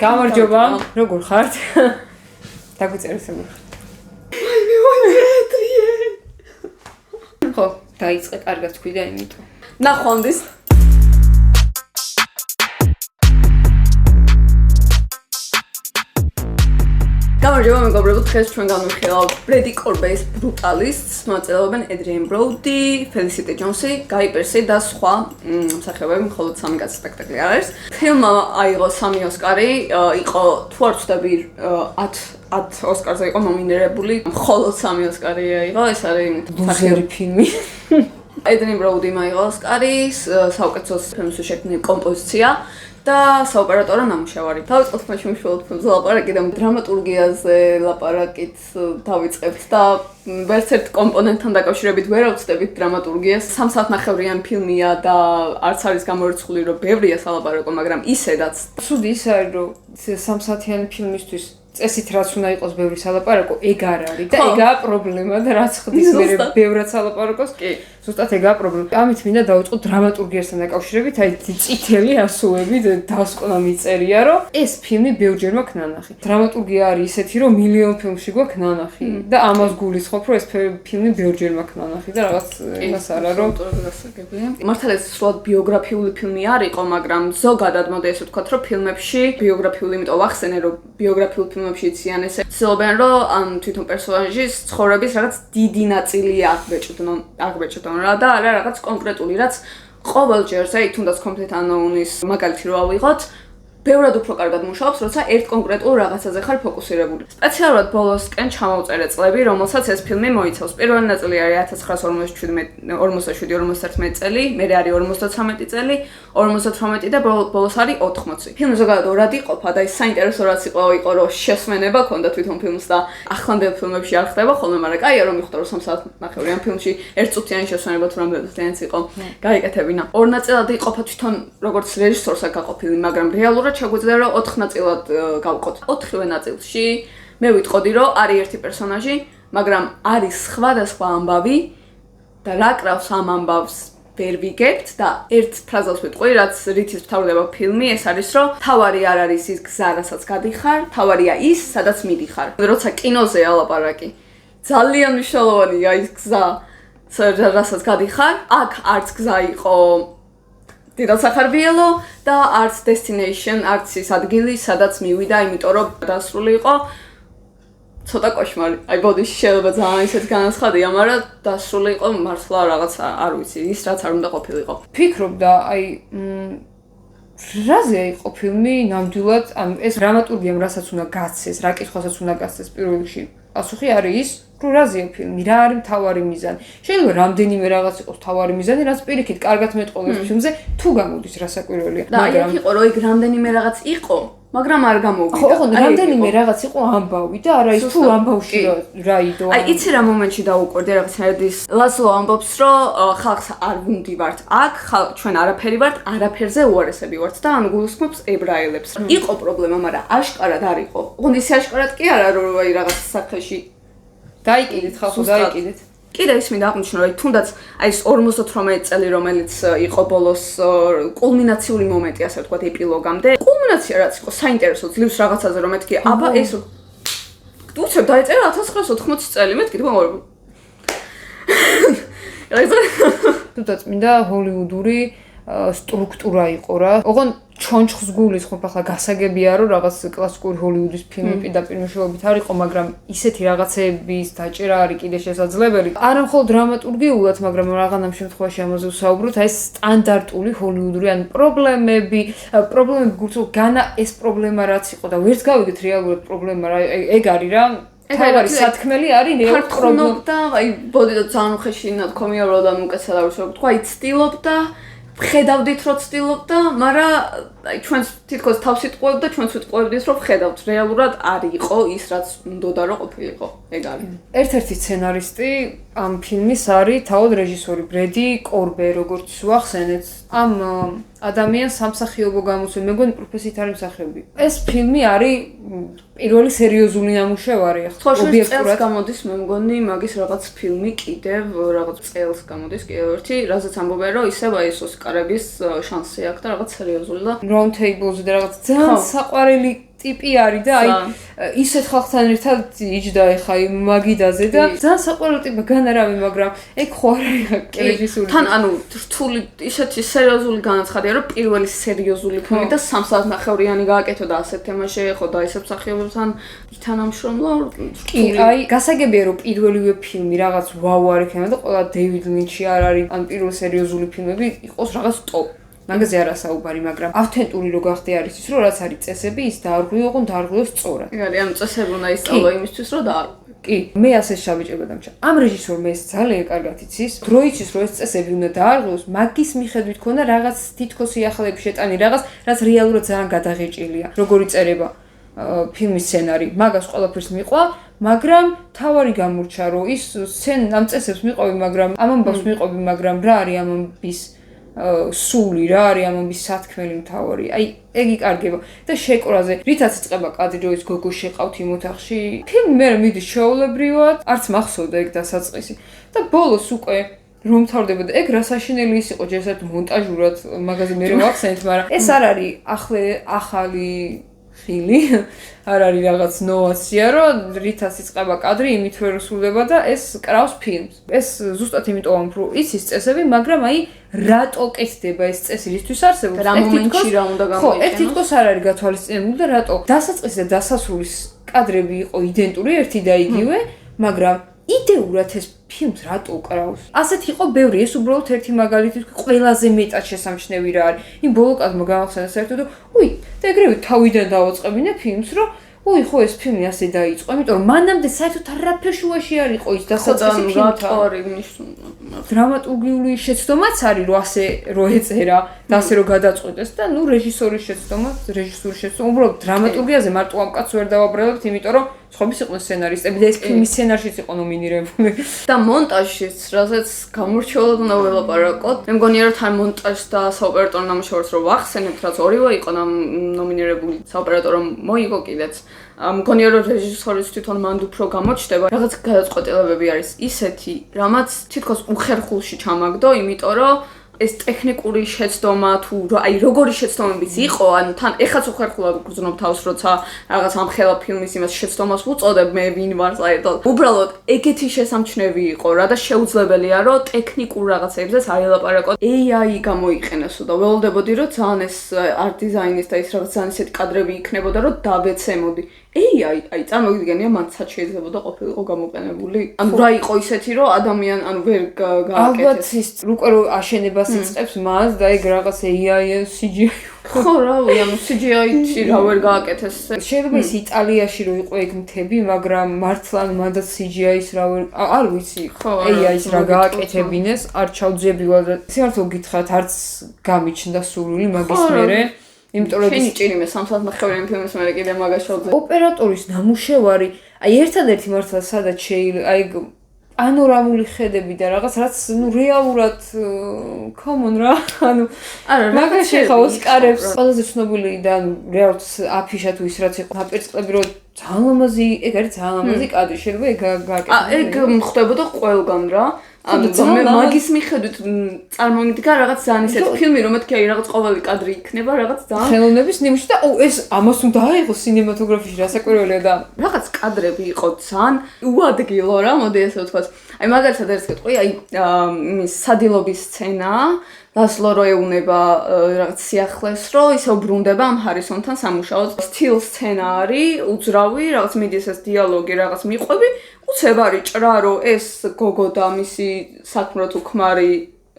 გამარჯობა, როგორ ხართ? დაგვიწერეთ როგორ ხართ. ხო, დაიწყე კარგად თქვი და იმიტომ. ნახვამდის. გამარჯობა მეგობრებო, დღეს ჩვენ განვიხილავთ ბრედი კორბეის ბრუტალისტს, მოაწილეობენ Adrien Brody, Felicity Jonesy, Guy Pearce და სხვა მსახიობები, მხოლოდ 3 კაცი სპექტაკლი არ არის. ფილმმა აიღო 3 ოსკარი, იყო თუ არ ვცდები 10 ოსკარზე იყო ნომინირებული, მხოლოდ 3 ოსკარი აიღო, ეს არის ლუზერი ფილმი. Adrien Brody მაიღო ოსკარი, საუკეთესო ფილმში შექმნილი კომპოზიცია. და საოპერატორო ნამუშევარი. დავიწყოთ მაშინ უშუალოდ ფილმზე ლაპარაკი და დრამატურგიაზე ლაპარაკით დავიწყებთ და ვერც ერთ კომპონენტთან დაკავშირებით ვერ ავწდებით დრამატურგიას. 3 საათნახევრიანი ფილმია და არც არის გამორიცხული, რომ ბევრია სალაპარაკო, მაგრამ ისედაც. ცუდი ის არის, რომ 3 საათიანი ფილმისთვის წესით რაც უნდა იყოს ბევრი სალაპარაკო, ეგ არ არის და ეგაა პრობლემა და რაც ხდის მე ბევრად სალაპარაკოს, ზუსტად ეგაა პრობლემა. ამით მინდა დავიწყოთ დრამატურგიასთან დაკავშირებით, აი წითელი ასოები დასკვნა მიწერია, რომ ეს ფილმი ბევრჯერ მაქვს ნანახი. დრამატურგია არის ისეთი, რომ მილიონ ფილმში გვაქვს ნანახი და ამას გულისხმობ, რომ ეს ფილმი ბევრჯერ მაქვს ნანახი და რაღაც იმას არა, რომ მართალია სულად ბიოგრაფიული ფილმი არ იყო, მაგრამ ზოგადად მოდი ესე ვთქვათ, რომ ფილმებში ბიოგრაფიული, იმიტომ ვახსენე, რომ ბიოგრაფიულ ფილმებში იციან ესე ცდილობენ, რომ ამ თვითონ პერსონაჟის ცხოვრების რაღაც დიდი ნაწილი აღბეჭდონ რა და არა რაღაც კონკრეტული, რაც ყოველ ჯერზე, თუნდაც Complete Unknown-ის მაგალითი რო ავიღოთ, ბევრად უფრო კარგად მუშაობს, როცა ერთ კონკრეტულ რაღაცაზე ხარ ფოკუსირებული. სპეციალურად ბოლოსკენ ჩამოვწერე წლები, რომელსაც ეს ფილმი მოიცავს. პირველი ნაწილი არის 1947 წელი, მერე არის 53 წელი, 58 და ბოლოს არის 80. ფილმი ზოგადად ორად იყოფა და ის საინტერესო რაც იყო, რომ შესვენება ჰქონდა თვითონ ფილმს და ახლანდელ ფილმებში არ ხდება ხოლმე, მაგრამ კაია რომ მიხვდა რომ 3 საათნახევრიან ფილმში ერთწუთიანი შესვენება თუ რამდენიც იყო გაიკეთებინა. ორ ნაწილად იყოფა თვითონ როგორც რეჟისორს გაყოფილი, მაგრამ რეალურად შეგვიძლია რომ 4 ნაწილად გავყოთ. 4-ვე ნაწილში მე ვიტყოდი რომ არის ერთი პერსონაჟი, მაგრამ არის სხვადასხვა ამბავი და რა კრავს ამ ამბავს ვერ ვიგებთ და ერთ ფრაზას ვიტყვი, რაც რითიც მთავრდება ფილმი, ეს არის რომ თავარი არ არის ის გზა, რასაც გადიხარ, თავარია ის, სადაც მიდიხარ. როცა კინოზეა ლაპარაკი, ძალიან მნიშვნელოვანია ის გზა, რასაც გადიხარ. აქ არც გზა იყო დიდად სახარბიელო და arts destination, arts is ადგილი, სადაც მივიდა, იმიტომ რომ დასრული იყო ცოტა კოშმარი. აი ბოდიში შეიძლება ძალიან ისეთ განაცხადია, მაგრამ დასრული იყო მართლა რაღაც არ ვიცი, ის რაც არ უნდა ყოფილიყო. ფიქრობ და აი რაზე იყო ფილმი ნამდვილად, ანუ ეს დრამატურგიამ რასაც უნდა გაცეს, რა კითხვასაც უნდა გაცეს პირველ რიგში. პასუხი არის ის, რომ რაზეა ფილმი, რა არის მთავარი მიზანი. შეიძლება რამდენიმე რაღაც იყოს მთავარი მიზანი, რაც პირიქით კარგად მეტყოლებს ფილმზე, თუ გამოდის რასაკვირველია. მაგრამ იქ იყო, რომ იქ რამდენიმე რაღაც იყო, მაგრამ არ გამოვიდა. ხო, რამდენიმე რაღაც იყო ამბავი და არა ის თუ ამბავში რა იდო. აი, იცი რა მომენტში დაუკვირდი რაღაცნაირად ის ლასლო ამბობს, რომ ხალხს არ ვუნდივართ აქ, ჩვენ არაფერი ვართ, არაფერზე უარესები ვართ და ანუ გულისხმობს ებრაელებს. იყო პრობლემა, მაგრამ აშკარად არ იყო. ოღონდ ისე აშკარად კი არა, რომ აი რაღაც საფრთხეში დაიკიდეთ ხალხო, დაიკიდეთ. კიდე ის მინდა აღნიშნო, რომ თუნდაც აი ეს 58 წელი, რომელიც იყო ბოლოს კულმინაციული მომენტი, ასე ვთქვათ, ეპილოგამდე. კულმინაცია რაც იყო საინტერესო ძლივს რაღაცაზე, რომ მეთქი, აბა ეს უცებ დაიწერა 1980 წელი, მეთქი თქვენ თუნდაც მინდა ჰოლივუდური სტრუქტურა იყო რა. ოღონდ ჩონჩხს გულისხმობ, ახლა გასაგებია რომ რაღაც კლასიკური ჰოლივუდის ფილმი პირდაპირ მეშვეობით არ იყო, მაგრამ ისეთი რაღაცების დაჭერა არის კიდე შესაძლებელი. არა მხოლოდ დრამატურგიულად, მაგრამ რაღაცნაირ შემთხვევაში ამაზე ვსაუბრობთ, აი სტანდარტული ჰოლივუდური ან პრობლემები გულწრფელ განა ეს პრობლემა რაც იყო და ვერც გავიგეთ რეალურად პრობლემა რა ეგ არის რა. თავარი სათქმელი არის რეალურად პრობლემა და აი ბოდი და ძალიან უხეში ნათქვამია რომ და უკეთესად არ ვშობ თქვა ის ცდილობდა ხედავდით რომ ცდილობდა, მაგრამ აი ჩვენს თითქოს თავს იტყუებთ და ჩვენს ვიტყუებდით რომ ხედავთ რეალურად არ იყო ის რაც უნდა რომ ყოფილიყო. ეგ არის. ერთ-ერთი სცენარისტი ამ ფილმის არის თავად რეჟისორი ბრედი კორბე, როგორც ვახსენეთ. ამ ადამიანს სამსახიობო გამოსვლა, მეგონი პროფესიით არის მსახიობი. ეს ფილმი არის პირველი სერიოზული ნამუშევარი, ხო, ობიექტურად გამოდის, მე მგონი, მაგის რაღაც ფილმი კიდევ რაღაც წელს გამოდის, კიდევ ერთი, რაზეც ამბობენ, რომ ისევ აი ეს ოსკარების შანსი აქვს და რაღაც სერიოზული და round table-ზე და რაღაც ძალიან საყვარელი ტიპი არის და აი ისეთ ხალხთან ერთად იჯდა ეხა იმ მაგიდაზე და ძალიან საყვარელი ტიპი განარავი, მაგრამ ეგ ხო არ არის რეჟისური. თან ანუ რთული ისეთი სერიოზული განაცხადია, რომ პირველი სერიოზული ფილმი და 3 საათნახევრიანი გააკეთო და ასეთ თემას შეეხო და ისეთ მსახიობებთან ითანამშრომლო. კი, აი გასაგებია რომ პირველივე ფილმი რაღაც ვაუ არ იქნება და ყველა დეივიდ ლინჩი არ არის, ან პირველი სერიოზული ფილმები იყოს რაღაც ტოპ. მაგაზე არა საუბარი, მაგრამ ავთენტური რო გახდე არის ის, რომ რაც არის წესები, ის დაარღვიო, ოღონდ დაარღვიო სწორად. კი, ანუ წესები უნდა ისწავლო იმისთვის, რომ დაარღვიო. კი, მე ასე შაბიჭება დამჭა. ამ რეჟისორმა ეს ძალიან კარგად იცის, დრო იცის, რომ ეს წესები უნდა დაარღვიოს, მაგის მიხედვით ქონა რაღაც თითქოს იახლეები შეტანი, რაღაც, რაც რეალურად ძალიან გადაღეჭილია. როგორი წერება ფილმის სცენარი, მაგას ყველაფერს მიყვა, მაგრამ თავარი გამურჩა, რომ ის ამ წესებს მიყოვი, მაგრამ ამ ამბავს მიყოვი, მაგრამ რა არის ამ ამბის სული რა არის ამ ამბის სათქმელი მთავარი. აი, ეგ იკარგება და შეკრაზე, რითაც იწყება კადრი, რომ ის გოგო შეყავთ იმ ოთახში. ფილმი მე მიდის ჩაოლებრივად, არც მახსოვდა ეგ დასაწყისი. და ბოლოს უკვე რომ თავდება და ეგ რა საშინელი ის იყო ჯერ საერთოდ მონტაჟურად, მაგაზე მე ვახსენეთ, მაგრამ ეს არ არის ახალი ხილი, არ არის რაღაც ნოვაცია, რომ რითაც იწყება კადრი, იმით ვერ სრულდება და ეს კრავს ფილმს. ეს ზუსტად იმიტომ რომ იცის წესები, მაგრამ აი რატო კეთდება ეს წესი რისთვის არსებობს? რა მომენტში რა უნდა გამოიყენოს? ხო, ერთ თითქოს არ არის გათვალისწინებული და რატო დასაწყისი და დასასრულის კადრები იყო იდენტური, ერთი და იგივე, მაგრამ იდეურად ეს ფილმს რატო უკრავს? ასეთ იყო ბევრი, ეს უბრალოდ ერთი მაგალითი ყველაზე მეტად შესამჩნევი რა არის. იმ ბოლო კადრმა გამახსენდა საერთოდ, და ეგრევე თავიდან დავაწყებინე ფილმს, რომ ხო ეს ფილმი ასე დაიწყო, იმიტომ რომ მანამდე საერთოდ არაფერ შუაში არ იყო ის დასაწყისი ფილმთან. დრამატურგიული შეცდომაც არის, რომ ასე რო ეწერა და ასე რო გადაწყვეტეს და რეჟისურის შეცდომა, უბრალოდ დრამატურგიაზე მარტო ამ კაცს ვერ დავაბრალებთ, იმიტომ რომ სხვების იყვნენ სცენარისტები და ეს ფილმი სცენარშიც იყო ნომინირებული. და მონტაჟშიც, რასაც გამორჩეულად უნდა ველაპარაკოთ. მე მგონია რომ თან მონტაჟს და საოპერატორო ნამუშევარს რო ვახსენებთ, რაც ორივე იყო ნომინირებული, საოპერატორო მოიგო კიდეც. მგონია რომ რეჟისორის თვითონ მანდ უფრო გამოჩნდება, რაღაც გადაწყვეტილებები არის ისეთი, რამაც თითქოს უხერხულში ჩამაგდო, იმიტომ რომ ეს ტექნიკური შეცდომა თუ აი როგორი შეცდომებიც იყო, ანუ თან ეხაც უხერხულად გძნობ თავს, როცა რაღაც ამხელა ფილმის იმას შეცდომას ვუწოდებ მე ვინ ვარ საერთოდ. უბრალოდ ეგეთი შესამჩნევი იყო რა და შეუძლებელია რომ ტექნიკურ რაღაცებზეც არ ელაპარაკოთ. AI გამოიყენოსო და ველოდებოდი რომ ძალიან ეს art design-ის და ის რაღაც ძალიან ისეთი კადრები იქნებოდა რომ დავეცემოდი. აი წარმოგიდგენია მანცად შეიძლება ყოფილიყო გამოყენებული. ანუ რა იყო ისეთი რომ ადამიან ანუ ვერ გააკეთეს. ალბათ ის უკვე რომ აშენებას იწყებს მას და ეგ რაღაც AI CGI ხო რა, ანუ CGI-ში რა ვერ გააკეთეს. შეიძლება ის იტალიაში რო იყო ეგ მთები, მაგრამ მართლა მანდაც CGI-ის რა ვერ არ ვიცი. AI-ის რა გააკეთებინეს, არ ჩავძიებივალ და სიმართლე გითხრათ, არც გამიჩნდა სურვილი მაგის მერე. იმიტომ რომ შენი ჭირიმე 3 საათნახევრიანი ფილმის მერე კიდე მაგას შევძლებთ. ოპერატორის ნამუშევარი, აი ერთადერთი მართლა სადაც აი პანორამული ხედები და რაღაც რაც რეალურად common რა, ანუ მაგაში ხა ოსკარებს ყველაზე ცნობილი და რეალურად აფიშა თუ ის რაც იყო აპერწკლები რომ ძალიან ლამაზი, ეგ არის ძალიან ლამაზი კადრი, შეიძლება ეგ გააკეთოს. ეგ ხდებოდა ყველგან რა. ანუ მე მაგის მიხედვით წარმოვიდგა რაღაც ძალიან ისეთი ფილმი, რომ მეთქი აი რაღაც ყოველი კადრი იქნება რაღაც ძალიან ხელოვნების ნიმუში და ეს ამას უნდა აიღო სინემატოგრაფიაში რასაკვირველია და რაღაც კადრები იყო ძალიან უადგილო რა, მოდი ესე ვთქვათ. აი მაგალითად ერთ კეთყვი, აი იმის სადილობის სცენა, ლასლო რო ეუნება რაღაც სიახლეს, რო ისე უბრუნდება ამ ჰარისონთან სამუშაოდ. სტილ სცენა არის, უძრავი, რაღაც მიდის ეს დიალოგი, რაღაც მიყვები, უცებ არის ჭრა, რომ ეს გოგო და მისი საქმრო თუ ქმარი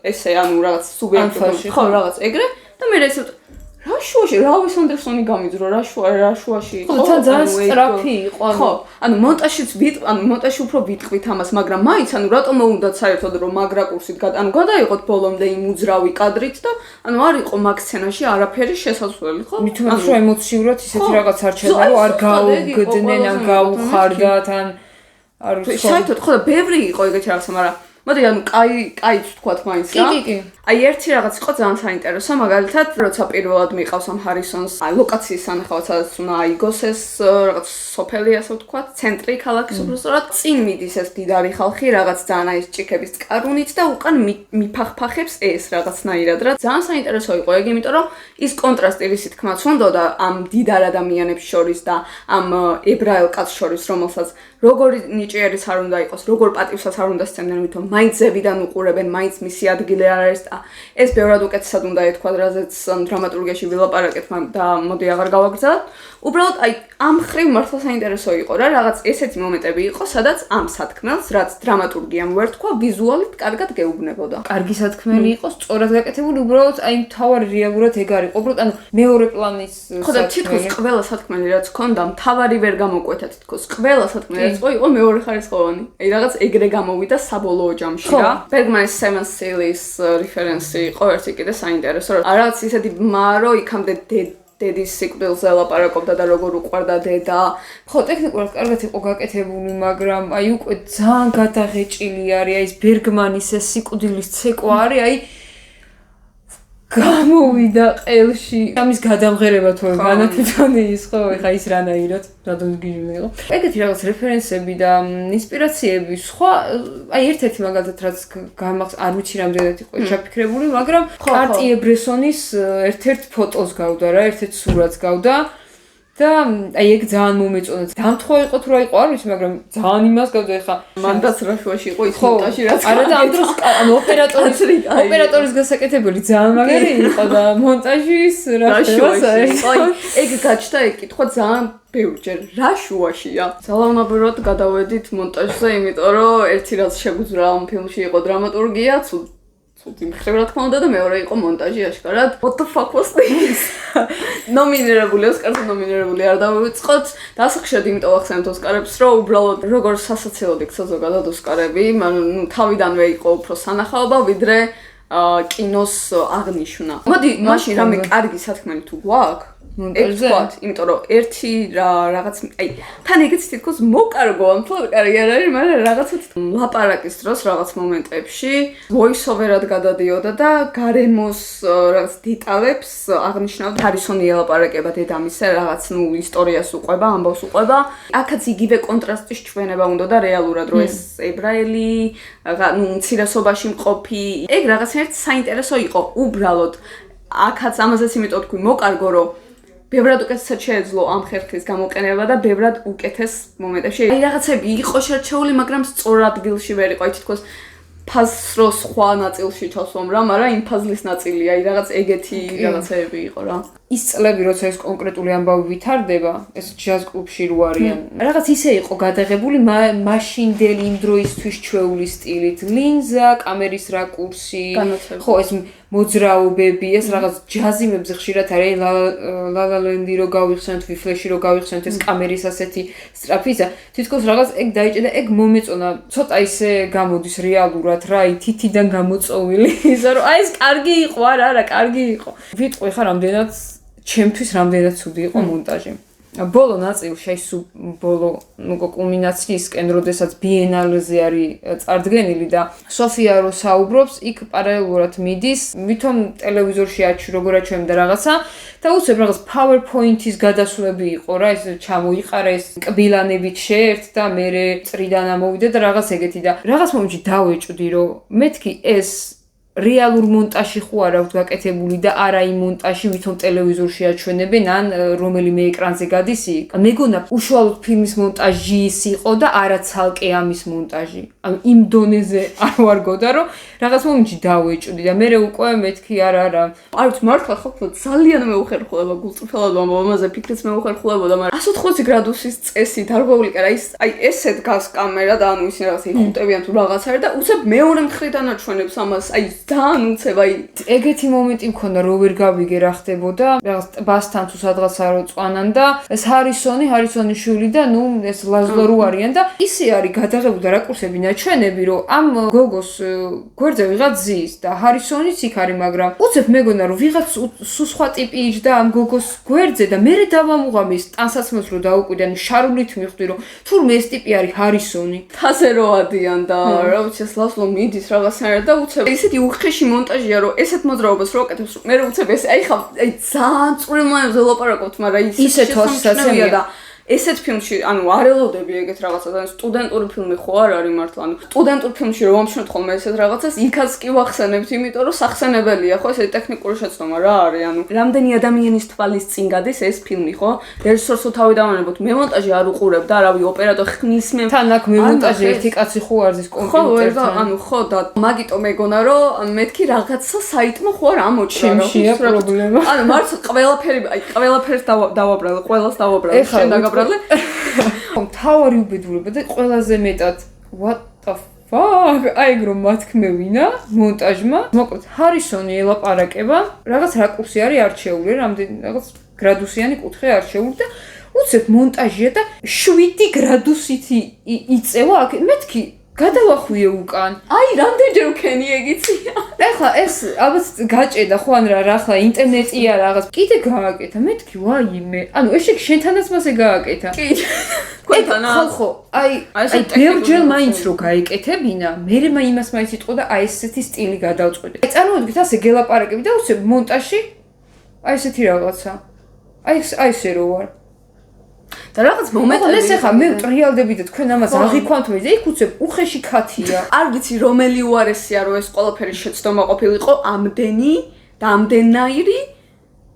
ესე ანუ რაღაც სუბიექტი ხო რაღაც ეგრე და მე ესე რა შუაში რა ვეს ანდერსონი გამიძრო რა შუაში იყო ხო ძალიან სწრაფი იყო ხო ანუ მონტაჟში უფრო ვიტყვით ამას მაგრამ მაინც ანუ რატომ მოუნდათ საერთოდ რომ მაგ რაკურსით ანუ გადაიღოთ ბოლომდე იმ უძრავი კადრით და ანუ არ იყო მაგ სცენაში არაფერი შესაძლებელი ხო მithumetes რომ ემოციურად ისეთი რაღაც არ ჩადა რომ არ გაუგდნენ ან გაუხარდათ ან არ საერთოდ ხო და ბევრი იყო ეგეთი რაღაცა მაგრამ მოდი ანუ კაიც ვთქვათ მაინც რა. კი. აი ერთი რაღაც იყო ძალიან საინტერესო, მაგალითად, როცა პირველად მიყავს ამ ჰარისონს, აი ლოკაციის სანახავად, სადაც უნდა აიგოს ეს რაღაც სოფელი, ასე ვთქვათ, ცენტრი ქალაქის უბრალოდ წინ მიდის ეს დიდარი ხალხი, რაღაც ძალიან აი ჭიქების წყარუნით და უკან მიფახფახებს ეს რაღაცნაირად რა. ძალიან საინტერესო იყო ეგ, იმიტომ რომ ის კონტრასტი რისი თქმაც უნდოდა ამ დიდარ ადამიანებს შორის და ამ ებრაელ კაცს შორის, რომელსაც როგორი ნიჭიერიც არ უნდა იყოს, როგორ პატივსაც არ უნდა სცემდნენ, ვითომ მაინც ზებიდან უყურებენ, მაინც მისი ადგილი არ არის და ეს ბევრად უკეთესად უნდა ეთქვა, რაზეც დრამატურგიაში ვილაპარაკეთ და მოდი აღარ გავაგრძელებ. უბრალოდ აი ამ ხრივ მართლა საინტერესო იყო რა, რაღაც ესეთი მომენტები იყო, სადაც ამ სათქმელს, რაც დრამატურგიამ ვერ თქვა, ვიზუალით კარგად გეუბნებოდა. კარგი სათქმელი იყო, სწორად გაკეთებული, უბრალოდ აი მთავარი რეალურად ეგ არ იყო, უბრალოდ ანუ მეორე პლანის ხო და თითქოს ყველა სათქმელი რაც ქონდა, მთავარი ვერ გამოკვეთა თითქოს. ყველა სათქმელი რაც იყო მეორე ხარისხოვანი. აი რაღაც ეგრე გამოვიდა საბოლოო ჯამში რა. ბერგმანის Seven Seals რეფერენსი იყო ერთი კიდე საინტერესო. რაღაც ისეთი მარო იქამდე დედის სიკვდილზე ლაპარაკობდა და როგორ უყვარდა დედა. ხო, ტექნიკურად კარგად იყო გაკეთებული, მაგრამ აი უკვე ძალიან გადაღეჭილი არის, აი ეს ბერგმანის ეს სიკვდილის ცეკვა არის, აი გამოვიდა ყელში. ამის გადამღერება თუ განათვითონი ის ხო, ეხა ის რანაირად რადონგიჟული იყო. ეგეთი რაღაც რეფერენსები და ინსპირაციები სხვა, აი ერთ-ერთი მაგალითად რაც გამახს არ ვიცი რამდენად იყო ჩაფიქრებული, მაგრამ კარტიე ბრესონის ერთ-ერთ ფოტოს გავდა რა, ერთ-ერთ სურათს გავდა. და აი ეგ ძალიან მომეწონა. დამთხო იყო თუ რა იყო, არ ვიცი, მაგრამ ძალიან იმას გავდა ეხა. მანდაც რა შუაში იყო ის მონტაჟი რაც. არა და ამ დროს ანუ ოპერატორის გასაკეთებელი ძალიან მაგარი იყო და მონტაჟის რა შუაში. ეგ გაჩნდა ეგ კითხვა ძალიან ბევრჯერ რა შუაშია. ძალაუნაბურად გადავედით მონტაჟზე, იმიტომ რომ ერთი რაც შეგვიძლია ამ ფილმში იყო დრამატურგია, ცუდი მხრივ რა თქმა უნდა და მეორე იყო მონტაჟი აშკარად. What the fuck was this? ნომინირებული ოსკარზე ნომინირებული არ დავიწყოთ. დასახშად იმიტომ ახსენებთ ოსკარებს, რომ უბრალოდ როგორ სასაცილოდ იქცა ზოგადად ოსკარები, ნუ თავიდანვე იყო უფრო სანახაობა, ვიდრე კინოს აღნიშვნა. მოდი, მაშინ რამე კარგი სათქმელი თუ გვაქვს? ვთქვათ, იმიტომ რომ ერთი რაღაც აი თან ეგეც თითქოს მოკარგო ამ კარიერა არის, მაგრამ რაღაცა ლაპარაკის დროს რაღაც მომენტებში voice-over-ად გადადიოდა და გარემოს რაღაც დეტალებს აღნიშნავდა. ჰარისონი ელაპარაკება დედამისზე, რაღაც ნუ ისტორიას უყვება, ამბავს უყვება. აქაც იგივე კონტრასტის ჩვენება უნდა და რეალურად რომ ეს ებრაელი ნუ მცირესობაში მყოფი, ეგ რაღაცნაირად საინტერესო იყო. უბრალოდ აქაც ამაზეც იმიტომ თქვი მოკარგო რომ ბევრად უკეთესად შეეძლო ამ ხერხის გამოყენება და ბევრად უკეთეს მომენტებში. აი რაღაცები იყო შერჩეული, მაგრამ სწორ ადგილში ვერ იყო. აი თითქოს ფაზს რო სხვა ნაწილში ჩასვამ რა, მაგრამ იმ ფაზლის ნაწილი, აი რაღაც ეგეთი რაღაცები იყო რა. ის წლები, როცა ეს კონკრეტული ამბავი ვითარდება, ეს ჯაზ კლუბში რო არიან. რაღაც ისე იყო გადაღებული მაშინდელი იმ დროისთვის ჩვეული სტილით. ლინზა, კამერის რაკურსი, ხო ეს მოძრაობები, ეს რაღაც ჯაზიმებზე ხშირად არის ლალალენდი რო გავიხსენოთ, ვიფლეში რო გავიხსენოთ, ეს კამერის ასეთი სწრაფისა. თითქოს რაღაც ეგ დაიჭირა, ეგ მომეწონა. ცოტა ისე გამოდის რეალურად რა, თითიდან გამოწოვილი. ისა რომ აი ეს კარგი იყო, არა, კარგი იყო. ვიტყვი ხა რამდენად ჩემთვის რამდენად ცუდი იყო მონტაჟი. ბოლო ნაწილში აი ბოლო კულმინაციისკენ, როდესაც ბიენალეზე არის წარდგენილი და სოფია რო საუბრობს, იქ პარალელურად მიდის, ვითომ ტელევიზორში როგორ აჩვენებდა რაღაცა და უცებ რაღაც PowerPoint-ის გადასვლები იყო რა, ეს ჩამოიყარა ეს კბილანებით შეერთ და მე წრიდან ამოვიდა და რაღაც ეგეთი და რაღაც მომენტში დავეჭვდი რომ მეთქი ეს რეალურ მონტაჟი ხო არ აქვს გაკეთებული და არა იმ მონტაჟი, ვითომ ტელევიზორში აჩვენებენ ან რომელიმე ეკრანზე გადის იქ. მეგონა უშუალოდ ფილმის მონტაჟი ის იყო და არა ცალკე ამის მონტაჟი. ანუ იმ დონეზე არ ვარგოდა, რომ რაღაც მომენტში დავეჭვდი და მე უკვე მეთქი არა. არ ვიცი, მართლა ხო ძალიან მეუხერხულება გულწრფელად ამაზე ფიქრიც მეუხერხულებოდა, მაგრამ 180 გრადუსის წესით არ გვავლიკა რა ის აი ესე დგას კამერა და ანუ ისინი რაღაც იხუტებიან თუ რაღაცა და უცებ მეორე მხრიდან აჩვენებს ამას აი ძალიან უცებ აი ეგეთი მომენტი მქონდა რომ ვერ გავიგე რა ხდებოდა რაღაც ტბასთან თუ სადღაცა რო წვანან და ეს ჰარისონის შვილი და ნუ ეს ლაზლო რო არიან და ისე არის გადაღებული და რაკურსები ნაჩვენები რომ ამ გოგოს გვერდზე ვიღაც ზის და ჰარისონიც იქ არის მაგრამ უცებ მეგონა რომ ვიღაც სულ სხვა ტიპი იჯდა ამ გოგოს გვერდზე და მე დავამუღამი ეს ტანსაცმელს რო დაუკვირდი ანუ შარულით მიხვდი რომ თურმე ეს ტიპი არის ჰარისონი თაზე რო ადიან და რა ვიცი ეს ლაზლო მიდის რაღაცნაირად და უცებ ისეთი უხეში მონტაჟია რომ ესეთ მოძრაობას რო აკეთებს მე რო უცებ ეს აი ხა აი ძალიან წვრილ მონებზე ლაპარაკობთ მაგრამ ისეთ თვალსაჩინია და ესეთ ფილმში, ანუ არ ელოდები ეგეთ რაღაცას, ანუ სტუდენტური ფილმი ხო არ არის მართლა, ანუ სტუდენტურ ფილმში რომ ამშვენთ ხოლმე ესეთ რაღაცას, იქაც კი ვახსენებთ, იმიტომ რომ სახსენებელია ხო, ესეთი ტექნიკური შეცდომა რა არის, ანუ რამდენი ადამიანის თვალის წინ გადის ეს ფილმი, ხო? რეჟისორს თავი დავანებოთ, მე მონტაჟი არ უყურებ და არავი ოპერატორი ხმის მე თან აქ მე მონტაჟი ერთი კაცი ხო არის კომპიუტერთან. ანუ ხო და მაგიტო მეგონა რომ მეთქი რაღაცა საიტმა ხო არ ამოჩნდა რა. ჩემშია პრობლემა. ანუ მართლა ყველაფერს დავაბრალე, ყველას დავაბრალე, შენ დაგაბრალე თავარი უბედურება და ყველაზე მეტად what the fuck აი რომ მათქმევინა მონტაჟმა მოკლედ ჰარისონი ელაპარაკება რაღაც რაკურსი არის არჩეული რამდენი რაღაც გრადუსიანი კუთხე არჩეული და უცებ მონტაჟია და 7 გრადუსით იწევა აქ მეთქი გადავახვიე უკან. აი, რამდენჯერ ვქენი ეგიცია. ეხლა ეს ალბათ გაჭედა ხო ან რა ახლა ინტერნეტია რაღაც. კიდე გააკეთა. მეთქი ვაიმე. ანუ ეშე შენთანაც მასე გააკეთა. კი. გვეთანა. ხო. აი ბევრჯერ მაინც რო გაეკეთებინა, მე იმას მაინც იტყო და აი ესეთი სტილი გადავწყვეტე. აი წარმოვიდგეთ ასე გელაპარაკები და უცებ მონტაჟი აი ესეთი რაღაცა. აი ესე რო ვარ. და რაღაც მომენტები ეს ახლა მე ტრიალდები და თქვენ ამას აღიქვამთ მე და იქ უცებ უხეში ქათია. არ ვიცი რომელი უარესია რომ ეს ყველაფერი შეცდომა ყოფილიყო ამდენი და ამდენაირი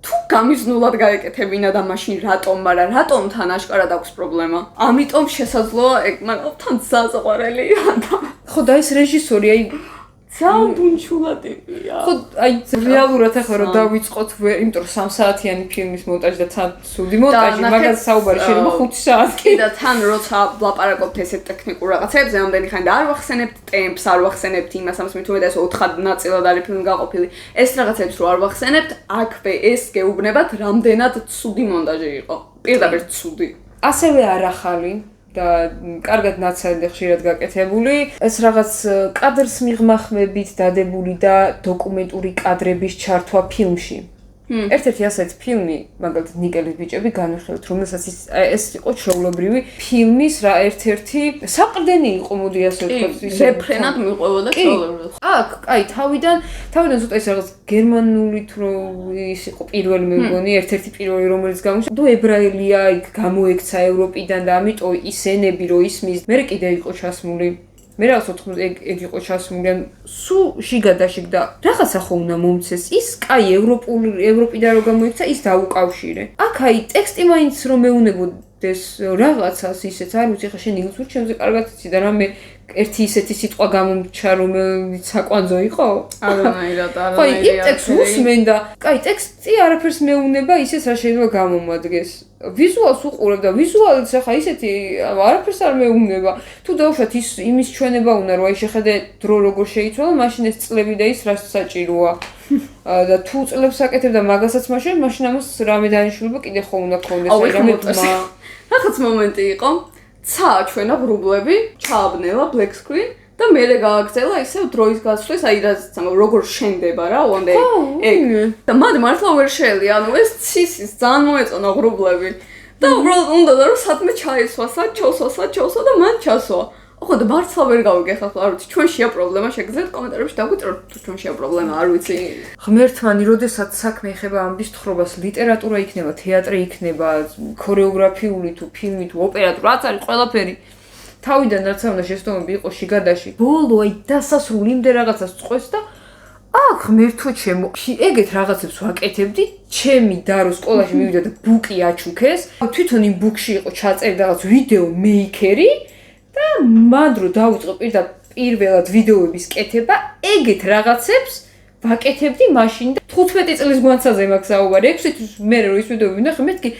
თუ გამიზნულად გაეკეთებინა და მაშინ რატომ, მაგრამ რატომ თან აშკარად აქვს პრობლემა. ამიტომ შესაძლოა ეგ მაგრამ თან ზაზღვარელია და ხო და ეს რეჟისორი აი ძალიან ბუნჩულადია. ხო აი რეალურად ახლა რომ დავიწყოთ იმიტომ რომ 3 საათიანი ფილმის მონტაჟი და თან სუდი მონტაჟი მაგას საუბარი შეიძლება 5 საათი. კი და თან როცა ვლაპარაკობთ ესეთ ტექნიკურ რაღაცებზე, ამდენი ხანი და არ ვახსენებთ ტემპს, არ ვახსენებთ იმას, ამას მით უმეტეს 4 ნაწილად არის ფილმი გაყოფილი. ეს რაღაცებს რო არ ვახსენებთ, აქვე ეს გეუბნებათ, რამდენად ცუდი მონტაჟი იყო. პირდაპირ ცუდი. ასევე არახალი და კარგად ნაცადე ხშირად გაკეთებული. ეს რაღაც კადრს მიღმახმებით დადებული და დოკუმენტური კადრების ჩართვა ფილმში. ერთ-ერთი ასეთი ფილმი, მაგალითად ნიკელის ბიჭები განვიხილეთ, რომელსაც ეს იყო ჩვეულებრივი ფილმის რა ერთ-ერთი საყრდენი იყო, მოდი ასე ვთქვათ, რეფრენად მიყვებოდა ჩვეულებრივად. აქ, აი, თავიდან ცოტა ის რაღაც გერმანული თუ ის იყო პირველი მე მგონი, ერთ-ერთი პირველი რომელიც გამოჩნდა, თუ ებრაელია იქ გამოექცა ევროპიდან და ამიტომ ის ენები რო ისმის, მე კიდე იყო ჩასმული. მე რაღაც 80 ეგ იყო ჩასმული, ან სულ შიგადაშიგ და რაღაცა ხო უნდა მომცეს. ის კაი ევროპიდან რო გამოიქცა, ის დაუკავშირე. აქ აი ტექსტი მაინც რომ მეუნებოდეს რაღაცას ისეც არ ვიცი, ხა შენ იგულს ჩემზე კარგად იცი და რამე ერთი ისეთი სიტყვა გამომჩა რომელიც საკვანძო იყო? არანაირად. ხო, იმ ტექსტს უსმენდა. კაი, ტექსტი არაფერს მეუნება ისეც რა შეიძლება გამომადგეს. ვიზუალს უყურებ და ვიზუალიც ახლა ისეთი არაფერს არ მეუბნება. თუ დავუშვათ იმის ჩვენება უნდა რომ აი შეხედე დრო როგორ შეიცვალა, მაშინ ეს წლები და ის რაც საჭიროა. და თუ წლებს აკეთებ და მაგასაც მაშინ ამას რამე დანიშნულება კიდე ხო უნდა ქონდეს აი რამე რაღაც მომენტი იყო. ჩააჩვენა ღრუბლები, ჩააბნელა black screen და მერე გააგრძელა ისევ დროის გასვლის, აი რაც როგორ შენდება რა, ონდე ეგ. და მართლა ვერ შეელია, ანუ ეს ცისის ძალიან მოეწონა ღრუბლები. და უბრალოდ უნდა რომ სადმე ჩაესვა, სად ჩავსვა და მან ჩასვა. ხო და მართლა ვერ გავიგე ხახლა, არ ვიცი, ჩვენშია პრობლემა, შეგიძლიათ კომენტარებში დაგვიწეროთ თუ ჩვენშია პრობლემა, არ ვიცი. ღმერთმანი, როდესაც საქმე ეხება ამის თხრობას, ლიტერატურა იქნება, თეატრი იქნება, ქორეოგრაფიული თუ ფილმი თუ ოპერა თუ რაც არის ყველაფერი. თავიდან რაც უნდა შეცდომები იყო შიგადაში. ბოლო აი დასასრული იმდე რაღაცას წყვეს და აქ ღმერთო ჩემო, ეგეთ რაღაცებს ვაკეთებდი, ჩემი და რო სკოლაში მივიდა და ბუკი აჩუქეს. თვითონ იმ ბუკში იყო ჩაწერი რაღაც ვიდეო მეიქერი. და მან რო დავიწყო პირველად ვიდეოების კეთება, ეგეთ რაღაცებს ვაკეთებდი მაშინ და 15 წლის გვანცაზე მაქვს საუბარი. 6 თვის მერე რო ის ვიდეოები ვნახე, მეთქი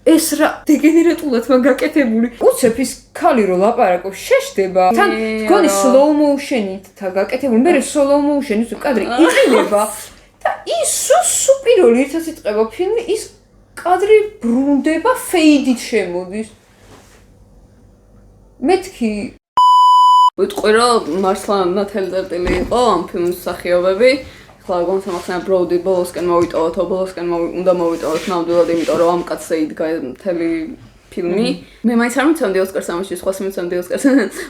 ეს რა დეგენერატულად მაგაკეთებული. უცებ ის ქალი რო ლაპარაკობს, შეშდება. თან გონი slow motion-ით გაკეთებული, მე slow motion-ით კადრი იწყება და ის სუპირული ერთად იტყება ფილმი, ის კადრი ბრუნდება, fade-ით შემოდის. მეთქი ვიტყვი რომ მართლა ნათელი წერტილი იყო ამ ფილმის მსახიობები. ხლა გონსამახსენა ბროუდი ბოლოსკენ მოვიტოვოთ, ბოლოსკენ უნდა მოვიტოვოთ ნამდვილად, იმიტომ რომ ამ კაცზე იდგა მთელი ფილმი. მე მაინც არ მიცემდი ოსკარს ამაში, სხვა მიცემდი ოსკარს,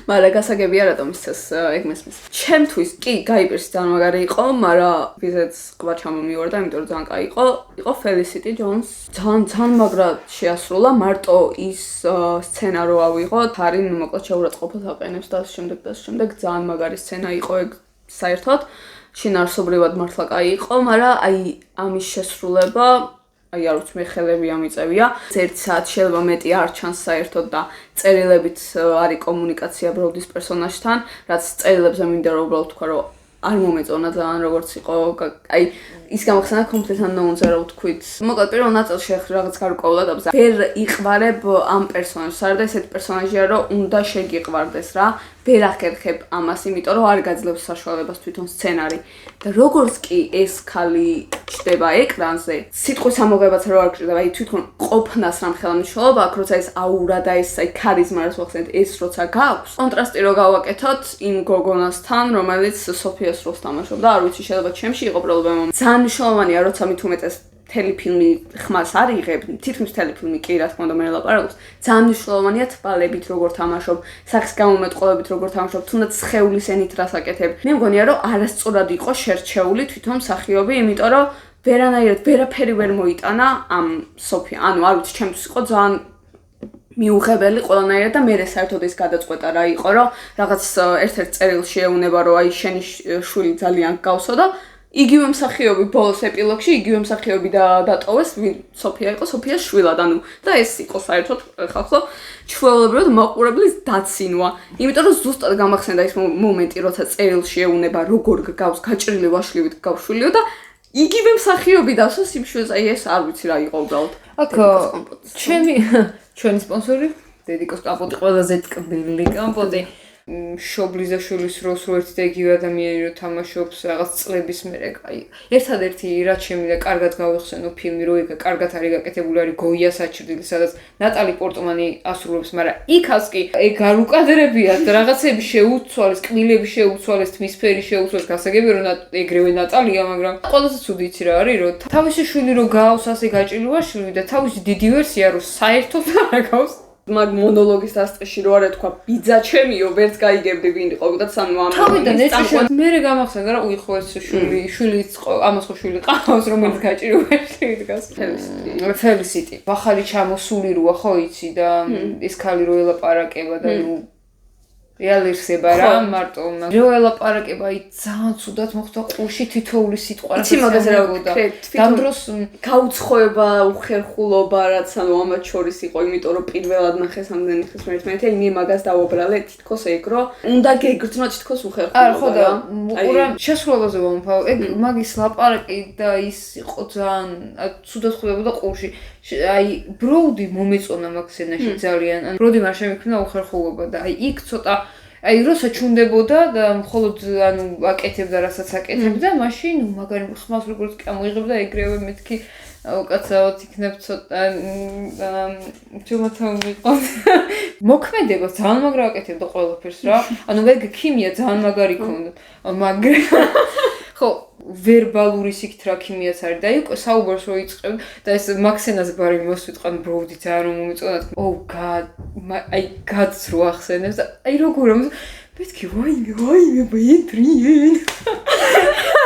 მაგრამ გასაგებია რატომ ისეს ეგ მესმის. ჩემთვის კი გაი პირსი ძალიან მაგარი იყო, მაგრამ ვიზეც ყვა ჩამომივარდა, იმიტომ რომ ძალიან კაი იყო. იყო Felicity Jones. ძალიან მაგრად შეასრულა, მარტო ის სცენა რო ავიღოთ, არის მოკლედ შეურაცხყოფას აყენებს და შემდეგ ძალიან მაგარი სცენა იყო ეგ საერთოდ. შინაარსობრივად მართლა კაი იყო, მაგრამ აი ამის შესრულება აი არ ვიცი მე ხელები ამიწევია. 1 საათი შეიძლება მეტი არ ჩანს საერთოდ და წერილებით არის კომუნიკაცია ბროუდის პერსონაჟთან, რაც წერილებზე მინდა რომ უბრალოდ თქვა რომ არ მომეწონა ძალიან როგორც იყო. აი ის გამახსენა complete unknown-ზე რა ვთქვით. მოკლედ პირველ ნაწილში რაღაც გარკვეულად აბზა. ვერ იყვარებ ამ პერსონაჟს, არა და ესეთი პერსონაჟია რომ უნდა შეგიყვარდეს რა. ვერ ახერხებ ამას, იმიტომ რომ არ გაძლევს საშუალებას თვითონ სცენარი. და როგორც კი ეს ქალი ჩდება ეკრანზე, სიტყვის ამოღებაც რო არ გჭირდება, აი თვითონ ყოფნას რამ ხელმისაწვდომობა აქვს, როცა ეს აურა და ეს აი ქარიზმა რაც ვახსენეთ, ეს როცა გაქვს. კონტრასტი რო გავაკეთოთ იმ გოგონასთან, რომელიც სოფიას როლს თამაშობდა, არ ვიცი, შეიძლება ჩემში იყო პრობლემა. ძალიან მნიშვნელოვანია, როცა მით უმეტეს მთელი ფილმი ხმას არ იღებ, თითქმის მთელი ფილმი კი რა თქმა უნდა მე ლაპარაკობს. ძალიან მნიშვნელოვანია თვალებით როგორ თამაშობ, სახის გამომეტყველებით როგორ თამაშობ, თუნდაც სხეულის ენით რას აკეთებ. მე მგონია რომ არასწორად იყო შერჩეული თვითონ მსახიობი, იმიტომ რომ ვერანაირად ვერაფერი ვერ მოიტანა ამ სოფია. ანუ არ ვიცი, ჩემთვის იყო ძალიან მიუღებელი ყველანაირად და მე საერთოდ ის გადაწყვეტა რა იყო, რომ რაღაც ერთ-ერთ წერილში ეუნება რომ აი შენი შვილი ძალიან გავსო და იგივე მსახიობი ბოლოს ეპილოგში იგივე მსახიობი დატოვეს, სოფია იყო სოფიას შვილად, ანუ და ეს იყო საერთოდ ხალხო ჩვეულებრივად მაყურებლის დაცინვა. იმიტომ რომ ზუსტად გამახსენდა ის მომენტი, როცა წერილში ეუნება როგორ გავს გაჭრილი ვაშლივით გავშვილიო და იგივე მსახიობი დასოს იმ შვილს, აი ეს არ ვიცი რა იყო უბრალოდ. აქ ჩვენი სპონსორი დედიკოს კამპოტი ყველაზე ტკბილი კამპოტი. შობლიზაშვილის როლს რო ერთი და იგივე ადამიანი რო თამაშობს რაღაც წლების მერე, აი ერთადერთი რაც შემიძლია კარგად გავიხსენო ფილმი, რო იქ კარგად არის გაკეთებული არის გოია საჩრდილი, სადაც ნატალი პორტმანი ასრულებს, მაგრამ იქაც კი ეგ არ უკადრებია და რაღაცები შეუცვალეს, კბილები შეუცვალეს, თმისფერი შეუცვალეს, გასაგებია რომ ეგრევე ნატალია, მაგრამ ყველაზე ცუდი იცი რა არის, რომ თავისი შვილი რო გაავს ასე გაჭრილი ვაშლი და თავისი დიდი ვერსია რო საერთოდ არ გავს მაგ მონოლოგის დასწრში რო არა თქვა ბიძა ჩემიო ვერც გაიგებდი ვინ იყო და სანუ ამ თავიდან ეს მერე გამახსენდა რა უიხო ეს შვილი ამას ხო შვილი ყავს რომელიც გაჭირვაში დგას Felicity ვახალი ჩამოსული როა ხო იცი და ეს ქალი რო ელაპარაკება და რეალიზება რა მარტო რო ელაპარაკება აი ძალიან ცუდად მოხდა ყურში თითოეული სიტყვა რა შემოგდა ამ დროს გაუცხოება უხერხულობა რაც ანუ ამათ შორის იყო იმიტომ რომ პირველად ნახეს ამდენი ხის მერტმეთი მე მაგას დავუბრალე თითქოს ეგ რო უნდა გეგრძნო თითქოს უხერხულობა არა ხო და უყურე შესრულებაზე ვამფავ ეგ მაგის ლაპარაკი და ის იყო ძალიან ცუდად ხვდებოდა ყურში აი ბროუდი მომეწონა მაგ სცენაში ძალიან ანუ ბროუდი არ შემექმნა უხერხულობა და აი იქ ცოტა აი როცა ჩუნდებოდა და მხოლოდ ანუ აკეთებდა რასაც აკეთებდა მაშინ მაგარი ხმას როგორც კი ამოიღებდა ეგრევე მეთქი უკაცრავად იქნებ ცოტა თუმცა მიყო მოქმედება ძალიან მაგრა აკეთებდა ყველაფერს რა ანუ ეგ ქიმია ძალიან მაგარი ქონდა მაგრამ ხო ვერბალური სიკით რა ქიმიაც არის და იქ საუბარს რო იწყებ და ეს მაქსენაზე ბარი მოსვიტყან ბროუდი ძალიან რომ მომეწონა oh god აი გაც რო ახსენებს და აი როგორ მეთქი ვაიმე ბეტრიენ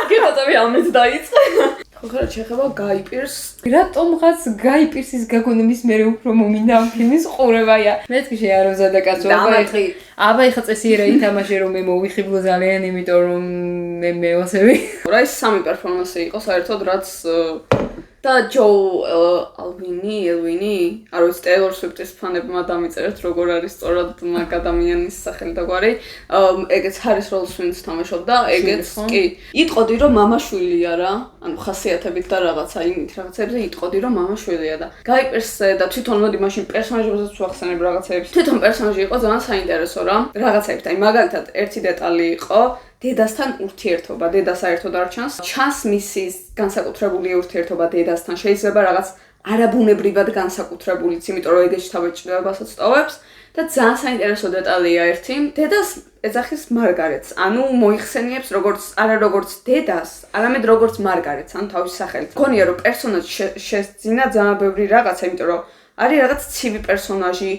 გეღატავი ამეთ დაიწყე ხო ხარ შეხება გაი პირს რატომღაც გაი პირსის გაგონების მე უფრო მომინდა ამ ფილმის ყურებაა მეთქი შეაროზა და კაცოობა აბა ეხა წესი რა ითამაშე რომ მე მოვიხიბლო ძალიან იმიტომ რომ მე ვასები რა ის სამი პერფორმანსი იყო საერთოდ რაც და ჯო ელვინი არ ვიცი ტეილორ სვიფტის ფანებმა დამიწერეთ როგორ არის სწორად მაგ ადამიანის სახელი და გვარი ეგეც ჰარის როლს ვინც თამაშობდა ეგეც კი იტყოდი რომ მამაშვილია რა ანუ ხასიათებით და რაღაცა იმით რაღაცებზე იტყოდი რომ მამაშვილია და გაიპერსე და თვითონ მოდი მაშინ პერსონაჟებსაც ვახსენებ რაღაცეებს თვითონ პერსონაჟი იყო ძალიან საინტერესო რა რაღაცეებით აი მაგალითად ერთი დეტალი იყო დედასთან ურთიერთობა, დედა საერთოდ არ ჩანს. ჩანს მისის განსაკუთრებული ურთიერთობა დედასთან. შეიძლება რაღაც არაბუნებრივად განსაკუთრებულიც, იმიტომ რომ ეგეც თავეჭდებასაც ტოვებს და ძალიან საინტერესო დეტალია ერთი. დედას ეძახის მარგარეტს. ანუ მოიხსენიებს როგორც დედას, არამედ როგორც მარგარეტს, ანუ თავის სახელით. მგონია რომ პერსონაჟი შეძინა ძალიან ბევრი რაღაცა, იმიტომ რომ არის რაღაც ცივი პერსონაჟი,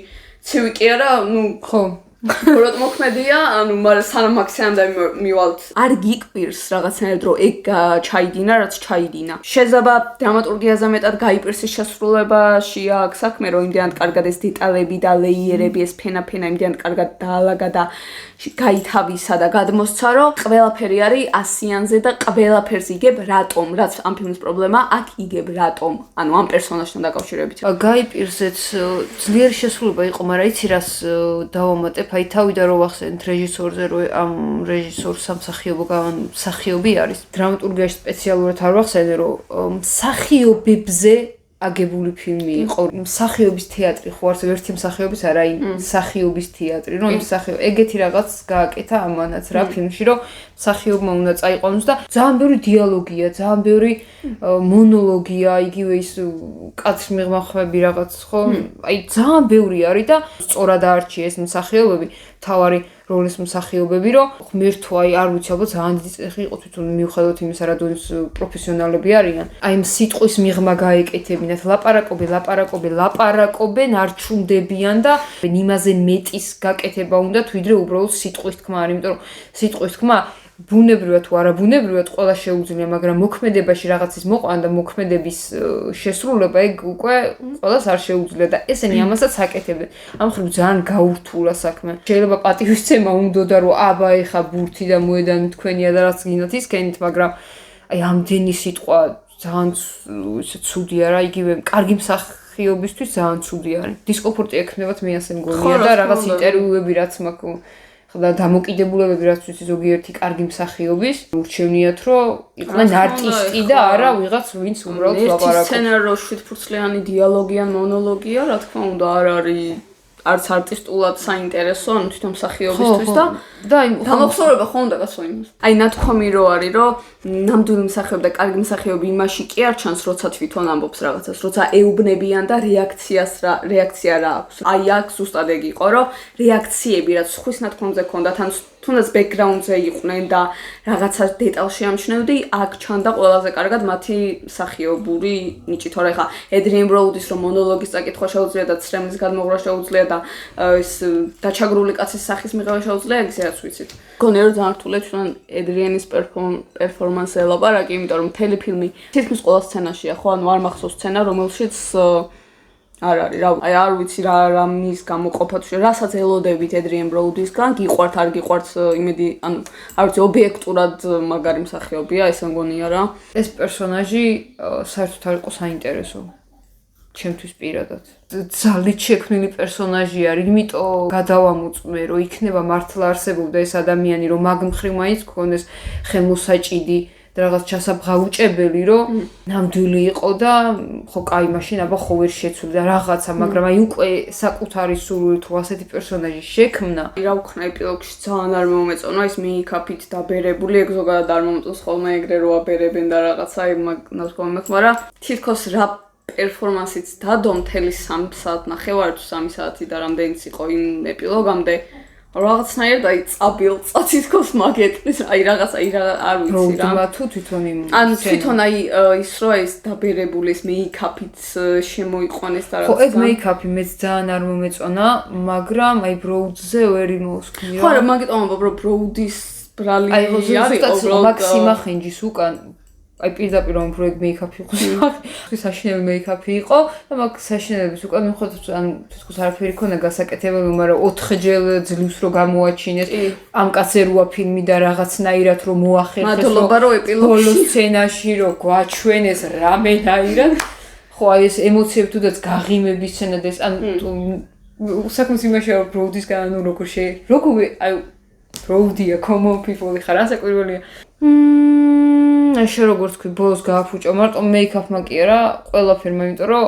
ცივი კი არა, ну, ხო უბრალოდ მოქმედია, ანუ მაგრამ სანამ მაქსიმამდე მივალთ. არ გიკვირს რაღაცნაირად რომ ეგ ჩაიდინა, რაც ჩაიდინა. შეიძლება დრამატურგიაზე მეტად გაიპირსის შესრულებაში აქვს საქმე, რომ იმდენად კარგად ეს დეტალები და ლეიერები, ეს ფენა იმდენად კარგად დაალაგა და გაითავისა და გადმოსცა, რომ ყველაფერი არის 100-იანზე და ყველაფერს იგებ რატომ, რაც ამ ფილმის პრობლემა, აქ იგებ რატომ, ანუ ამ პერსონაჟთან დაკავშირებით. გაიპირსეთ ძლიერი შესრულება იყო, მაგრამ იცი რას დავამატებ აი თავიდან რო ვახსენეთ რეჟისორზე რომ ამ რეჟისორს მსახიობი არის დრამატურგიაში სპეციალურად არ ვახსენე რომ მსახიობებზე აგებული ფილმი იყო მსახიობის თეატრი ხო არც ერთი მსახიობის არა იმ მსახიობის თეატრი რომ იმ მსახიობ ეგეთი რაღაც გააკეთა ამანაც რა ფილმში რომ მსახიობმა უნდა წაიყვანოს და ძალიან ბევრი დიალოგია ძალიან ბევრი მონოლოგია იგივე ის კაცრი მიღმახები რაღაც ხო აი ძალიან ბევრი არის და სწორად აარჩიე ეს მსახიობები თავარი როლის მსახიობები რომ ღმერთო აი არ ვიცი ალბათ ძალიან დიდი წეხი იყო თვითონ მიუხედავად იმისა რადგან პროფესიონალები არიან აი ამ სიტყვის მიღმა გაეკეთებინათ ლაპარაკობენ არ ჩუნდებიან და იმაზე მეტის გაკეთება უნდათ ვიდრე უბრალოდ სიტყვის თქმა არის იმიტომ რომ სიტყვის თქმა ბუნებრივად თუ არაბუნებრივად ყველა შეუძლია, მაგრამ მოქმედებაში რაღაცის მოყვანა და მოქმედების შესრულება ეგ უკვე ყველას არ შეუძლია და ესენი ამასაც აკეთებდნენ. ამ ხრივ ძალიან გაურთულა საქმე. შეიძლება პატივისცემა უნდოდა რომ აბა ეხა ბურთი და მოედანი თქვენია და რაც გინდათ ისქენით, მაგრამ აი ამდენი სიტყვა ძალიან ისე ცუდია რა, იგივე კარგი მსახიობისთვის ძალიან ცუდი არის. დისკომფორტი ექნებათ მე ასე მგონია და რაღაც ინტერვიუები რაც მაქვს და დამოკიდებულებები რაც ვიცი ზოგიერთი კარგი მსახიობის ურჩევნიათ რომ იყვნენ არტისტი და არა ვიღაც ვინც უბრალოდ ლაპარაკობს. ერთი სცენარო 7 ფურცლიანი დიალოგი ან მონოლოგია, რა თქმა უნდა, არ არის არც არტისტულად საინტერესო, ანუ თვითონ მსახიობისთვის და დამახსოვრება ხო უნდა გასვა იმას. აი ნათქვამი რო არის, რომ ნამდვილი მსახიობი და კარგი მსახიობი იმაში კი არ ჩანს, როცა თვითონ ამბობს რაღაცას, როცა ეუბნებიან და რეაქცია რა აქვს. აი აქ ზუსტად ეგ იყო, რომ რეაქციები რაც ხვის ნათქვამზე ქონდათ, ან თუნდაც ბექგრაუნდზე იყვნენ და რაღაცა დეტალში ამჩნევდი, აქ ჩანდა ყველაზე კარგად მათი მსახიობური ნიჭი. თორე ხა ედრიენ ბროუდის რომ მონოლოგის წაკითხვა შეუძლია და ცრემლის გადმოღრა შეუძლია და ეს დაჩაგრული კაცის სახის მიღება შეუძლია, ეგ რაც ვიცით. გონია რომ ძალიან რთულია ჩვენ ედრიენის პერფორმანსი ელაპარაკი, იმიტომ რომ მთელი ფილმი თითქმის ყველა სცენაშია, ხო, ანუ არ მახსოვს სცენა, რომელშიც არ არის, აი არ ვიცი რა მის გამოყოფა თუ რასაც ელოდებით ედრიენ ბროუდისგან, გიყვართ არ გიყვართ იმედი, ანუ არ ვიცი ობიექტურად მაგარი მსახიობია, ესე მგონია რა. ეს პერსონაჟი საერთოდ არ იყო საინტერესო. ჩემთვის პირადად. ძალით შექმნილი პერსონაჟი არის, იმიტომ გადავამოწმე, რომ იქნება მართლა არსებობდა ეს ადამიანი, რომ მაგ მხრივ მაინც გქონდეს ხელმოსაჭიდი და რაღაც ჩასაბღაუჭებელი, რომ ნამდვილი იყო და ხო კაი მაშინ აბა ხო ვერ შეცვლიდა რაღაცა, მაგრამ აი უკვე საკუთარი სურვილი თუ ასეთი პერსონაჟი შექმნა. რა ვქნა ეპილოგში ძალიან არ მომეწონა ის მეიკაპით დაბერებული, ეგ ზოგადად არ მომწონს ხოლმე ეგრე რო აბერებენ და რაღაცა ეგ ნათქვამი, მაგრამ თითქოს რა პერფორმანსიც დადო მთელი 3 საათ ნახევარი თუ 3 საათი და რამდენიც იყო იმ ეპილოგამდე რაღაცნაირად აი წაბილწა თითქოს მაგეტყვის აი რაღაც აი არ ვიცი რა პრობლემა თუ თვითონ იმ ან თვითონ აი ის რო ეს დაბერებული ეს მეიკაპით შემოიყვანეს და რაღაცა ხო ეგ მეიკაპი მეც ძალიან არ მომეწონა მაგრამ აი ბროუდზე ვერ იმოსქნია ხო მაგიტომ ამბობ რომ ბროუდის ბრალი არის უბრალოდ მაქსიმა ხენჯის უკან აი პირდაპირ რომ პროექტ მეიქაპი იყო, საშინელი მეიქაპი იყო და მაგ საშინელების უკან მიხვდეთ ან თითქოს არაფერი ქონა გასაკეთებელი, მაგრამ 4ჯერ ძლივს რო გამოაჩინეს, ამ კაცზე როა ფილმი და რაღაცნაირად რომ მოახერხეს, მადლობა რომ ეპილოგში ბოლო სცენაში რო გვაჩვენეს რამენაირად, ხო აი ეს ემოციები თუდაც გაღიმების სცენა და ეს ან საკმაოდ იმაში რომ ბროუდისგან ანუ როგორ აი ბროუდია common people ხარ ასაკვირველია. შე როგორც თქვი ბოლოს გააფუჭო მარტო მეიქაპმა კი არა ყველაფერმა იმიტომ რომ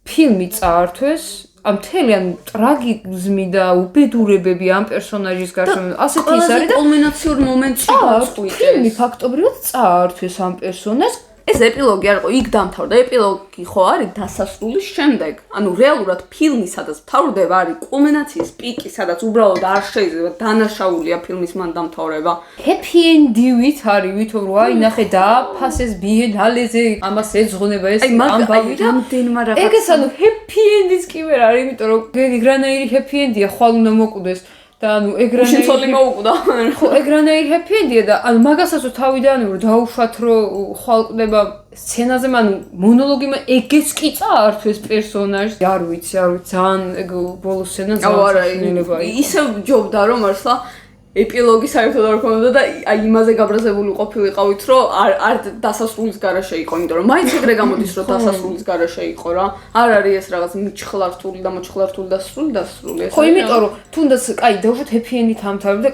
ფილმი წაართვეს ამ მთელი ან ტრაგიზმი და უბედურებები ამ პერსონაჟის გარშემო ასეთი ის არის და კულმინაციურ მომენტში გაწყვიტეს ფილმი ფაქტობრივად წაართვეს ამ პერსონაჟს ეს ეპილოგი არ იყო, იქ დამთავრდა. ეპილოგი ხო არის დასასრულის შემდეგ. ანუ რეალურად ფილმი სადაც მთავრდება არის კულმინაციის პიკი, სადაც უბრალოდ არ შეიძლება დანაშაულია ფილმის მან დამთავრება. Happy end-ით არის, ვითომ რომ აი ნახე დააფასეს ბიენალეზე, ამას ეძღვნება ეს ამბავი და რამდენმა რაღაც. ეგ ეს ანუ happy end-იც კი ვერ არის, იმიტომ რომ ეგრანაირი happy end-ია, ხვალ უნდა მოკვდეს. და ანუ ეგრანაირი შეთოლი მოუკვდა. ხო, ეგრანაირი happy end-ია და ანუ მაგასაც რომ თავიდანვე რომ დაუშვათ რომ ხვალ ყდება სცენაზე, ანუ მონოლოგიმა ეგეც კი წაართვეს პერსონაჟს. არ ვიცი, ძალიან ეგ ბოლო სცენა ძალიან ისევ ჯობდა რომ მართლა ეპილოგი საერთოდ არ ქონოდა და აი იმაზე გაბრაზებული ყოფილიყავით რომ არ დასასრულის garaშე იყო, იმიტომ რომ მაინც ეგრე გამოდის რომ დასასრულის garaშე იყო რა. არ არის ეს რაღაც მიჩხლართული და მოჩხლართული დასასრული ეს. ხო, იმიტომ რომ თუნდაც კაი დავუშვათ happy end-ით ამთავრდა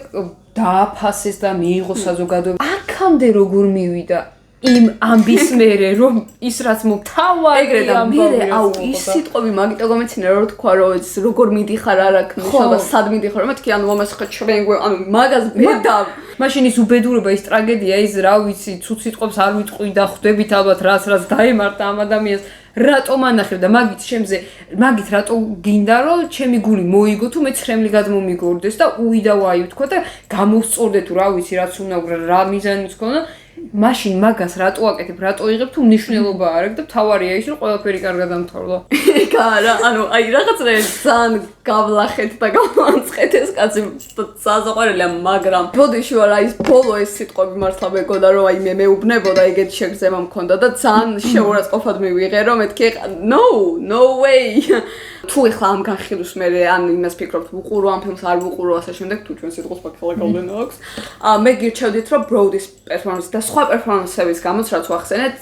დააფასეს და მიიღო საზოგადოება. აქამდე როგორ მივიდა იმ ამბის მერე რომ ის რაც მთავარი ეგრე და მერე აუ ის სიტყვები მაგიტო გამეცინა რომ თქვა რომ ეს როგორ მიდიხარ არ აქვს ნიშნობა სად მიდიხარ მეთქი ანუ მომასხეთ ჩვენ ანუ მაგას ბედა მაშინ ის უბედურება ის ტრაგედია ის რა ვიცი ცუც სიტყვებს არ ვიტყვი და ხვდებით ალბათ რაც დაემართა ამ ადამიანს რატომ ანახებ და მაგით რატო გინდა რომ ჩემი გული მოიგო თუ მე ცრემლი გადმომიგორდეს და უიდა ვაი ვთქვა და გამოვწორდე თუ რა ვიცი რაც უნდა რა მიზანიც ქონა მაშინ მაგას რატო აკეთებ, რატო იღებ თუ მნიშვნელობა არ აქვს და თავარია ის რომ ყველაფერი კარგად დამთავრდა. არა, ანუ აი რაღაცნაირად ძალიან გავლახეთ და გამოვანწყეთ ეს კაცი საზაყარელია, მაგრამ ბოდიში ვარ აი ეს ბოლო ეს სიტყვები მართლა მეგონა რომ აი მე მეუბნებოდა ეგეთ შეგრძემა მქონდა და ძალიან შეურაცხყოფად მივიღე რომ მეთქი no way თუ ეხლა ამ განხილვის მე ან იმას ფიქრობთ ვუყურო ამ ფილმს არ ვუყურო ასე შემდეგ თუ ჩვენ სიტყვის ფაქტია გავლენა აქვს მე გირჩევდით რომ ბროუდის პერფორმანსი და სხვა პერფორმანსების გამოც რაც ვახსენეთ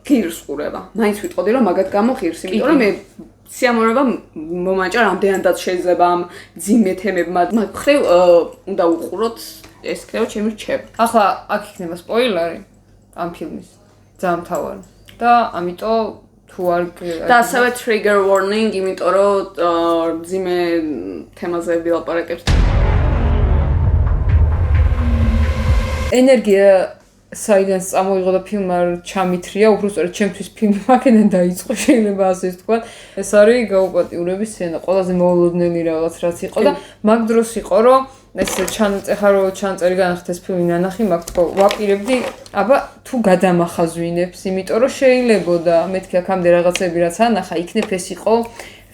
ღირს ყურება მაინც ვიტყოდი რომ მაგათ გამო ღირს იმიტომ რომ მე სიამოვნება მომაჭა რამდენადაც შეიძლება ამ ძიმე თემებმა მხრივ უნდა უყუროთ ეს ქნეო ჩემი რჩება ახლა აქ იქნება სპოილერი ამ ფილმის ძალიან მთავარი და ამიტომ თუ არ და ასევე trigger warning, იმიტომ რომ ძიმე თემაზე ვილაპარაკებთ. ენერგია საიდან წამოიღო და ფილმმა ჩამithრია, უბრალოდ ჩემთვის ფილმი მაგენან დაიწყო, შეიძლება ასე ვთქვა. ეს არის გაუპატიურების სცენა, ყველაზე მოულოდნელი რაღაც რაც იყო და მაგ დროს იყო რომ ეს ჩანაწერი განახდეს ფილმი ნანახი მაგ თქო ვაპირებდი აბა თუ გადამახაზვინებს იმიტომ რომ შეიძლებოდა მეთქი აქამდე რაღაცები რაც ანახა იქნებ ეს იყო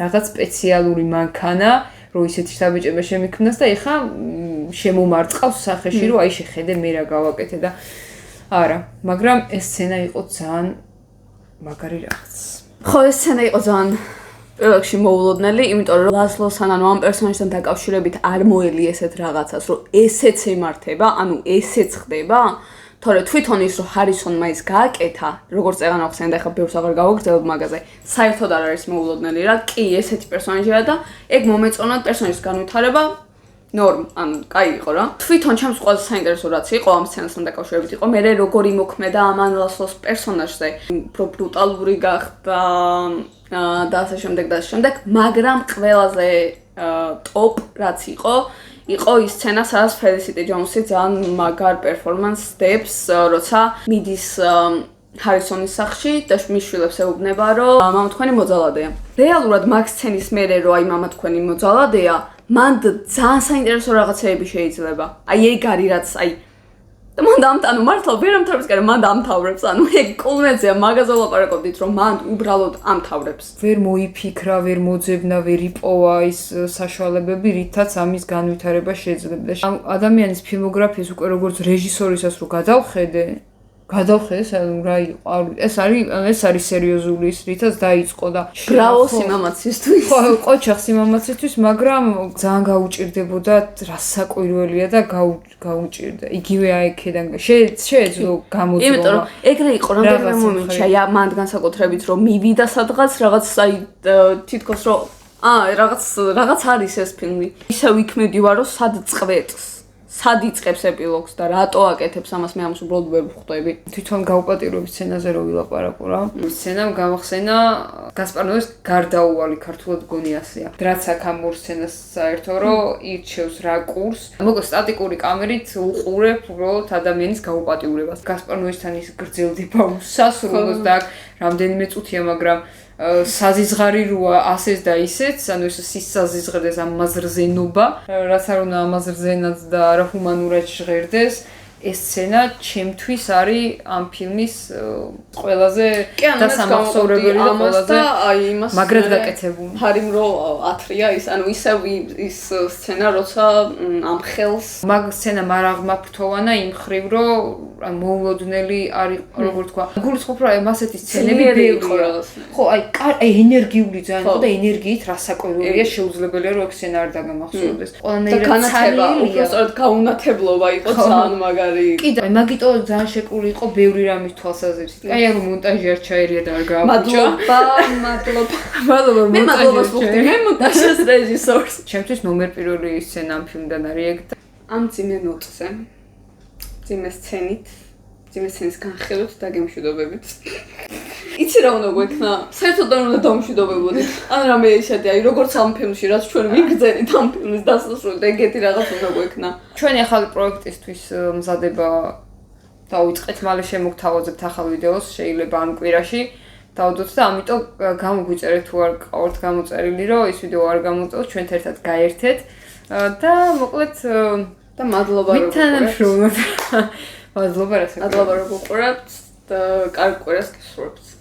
რაღაც სპეციალური მანქანა რომ ისეთი საბეჭება შემიქმნას და ეხა შემომარწყავს სახეში რომ აი შეხედე მე რა გავაკეთე და არა მაგრამ ეს სცენა იყო ძალიან მაგარი რაღაც ხო ეს სცენა იყო ძალიან პირველში მოულოდნელი, იმიტომ რომ ლაზლოსთან ანუ ამ პერსონაჟთან დაკავშირებით არ მოელი ესეთ რაღაცას, რომ ესეც ემართება, ანუ ესეც ხდება, თორე თვითონ ის რომ ჰარისონმა ის გააკეთა, როგორც წეგან ახსენდა, ეხლა ბევრს აღარ გავაგრძელებ მაგაზე, საერთოდ არ არის მოულოდნელი რა, კი ესეთი პერსონაჟია და ეგ მომეწონა პერსონაჟის განვითარება ნორმ, ანუ კაი იყო რა. თვითონ ჩემს ყველაზე საინტერესო რაც იყო ამ სცენასთან დაკავშირებით იყო, მე როგორი მოქმედა ამ ლაზლოს პერსონაჟზე, უფრო ბრუტალური გახდა და ასე შემდეგ, მაგრამ ყველაზე ტოპ რაც იყო ის სცენა, სადაც ფელისიტი ჯონსი ძალიან მაგარ პერფორმანსს დებს, როცა მიდის ჰარისონის სახლში და მის შვილებს ეუბნება, რომ მამა თქვენი მოძალადეა. რეალურად მაგ სცენის მერე რომ აი მამა თქვენი მოძალადეა, მან ძალიან საინტერესო რაღაცეები შეიძლება. აი ეგ არის რაც აი და მან დამტანო მართლა ვერ ამთავრებს, კერა მან დამთავრებს. ანუ ეგ კულმინაცია მაგაზე ვლაპარაკობდით, რომ მან უბრალოდ ამთავრებს. ვერ მოიფიქრა, ვერ მოძებნა, ვერ იპოვა ის საშუალებები, რითაც ამის განვითარება შეძლებდა. ამ ადამიანის ფილმოგრაფიას უკვე როგორც რეჟისორისას რო გადავხედე, გადავხედეს რა იყო ეს არის სერიოზული ის რითაც დაიწყო და ბრავო სიმამაცისთვის ყოჩა სიმამაცისთვის მაგრამ ძალიან გაუჭირდებოდა რა საკვირველია და გაუჭირდა იგივე აიქედან შეეძლო გამოძრომა იმიტომ რომ ეგრე იყო რამდენიმე მომენტია მანდ განსაკუთრებით რომ მივიდა სადღაც რაღაც აი თითქოს რომ რაღაც არის ეს ფილმი ისე ვიქმედი ვარ რომ სად წყვეტს სად იწყებს ეპილოგს და რატო აკეთებს ამას მე ამას უბრალოდ ვერ ვხვდები თვითონ გაუპატიურების სცენაზე რო ვილაპარაკო რა სცენამ გამახსენა გასპარნოვის გარდაუვალი ქართულად გონიასია რაც აქ ამ ორ სცენას საერთო რომ ირჩევს რა კურს მოკლედ სტატიკური კამერით უყურებ უბრალოდ ადამიანის გაუპატიურებას გასპარნოვისთან ის გრძელდება უსასრულოდ და რამდენიმე წუთია მაგრამ საზიზღარი როა ასეს და ისეც, ანუ ეს სისაზიზღრდეს ამ მაზრზენობა, რაც არ უნდა ამაზრზენაც და არაჰუმანურად ჟღერდეს, ეს სცენა ჩემთვის არის ამ ფილმის ყველაზე დასამახსოვრებელი და ყველაზე მაგრად გაკეთებული. ჰარიმ რო ათრია ის, ანუ ისევ ის სცენა, როცა ამ ხელს მაგ სცენა არ აღმაფრთოვანა იმ ხრივ, რომ მოულოდნელი არის, როგორ თქვა. გულისხმობ რომ მასეთი სცენები ბევრია. ხო, აი ენერგიული ძალიან ხო და ენერგიით რასაკვირველია შეუძლებელია რომ ეს სცენა არ დაგამახსოვრდეს. ყველანაირად ცალია, უბრალოდ გაუნათებლობა იყო ძალიან მაგარი. კიდე მაგიტო ძალიან შეკრული იყო ბევრი რამის თვალსაზრისით. აი რომ მონტაჟი არ ჩაერია და არ გააფუჭა. მადლობა მონტაჟს ვუხდი მე მონტაჟის რეჟისორს. ჩემთვის ნომერ პირველი სცენა ამ ფილმიდან არის ეგ და ამ ძიმე ნოტზე. ძიმე სცენით, ძიმე სცენის განხილვით და გემშვიდობებით. იცი რა უნდა გვექნა? საერთოდ არ უნდა დამშვიდობებოდით. ან რამე ისეთი, აი როგორც ამ ფილმში, რაც ჩვენ ვიგრძენით ამ ფილმის დასასრულს, ეგეთი რაღაც უნდა გვექნა. ჩვენი ახალი პროექტისთვის მზადება დავიწყეთ, მალე შემოგთავაზებთ ახალ ვიდეოს, შეიძლება ამ კვირაში დავდოთ და ამიტომ გამოგვიწერეთ თუ არ ყავთ გამოწერილი, რომ ეს ვიდეო არ გამოწევთ, ჩვენთან ერთად გაერთეთ და მოკლედ და მადლობა რომ გიყურებთ. მადლობა რომ გიყურებთ და კარგ კვირას გისურვებთ.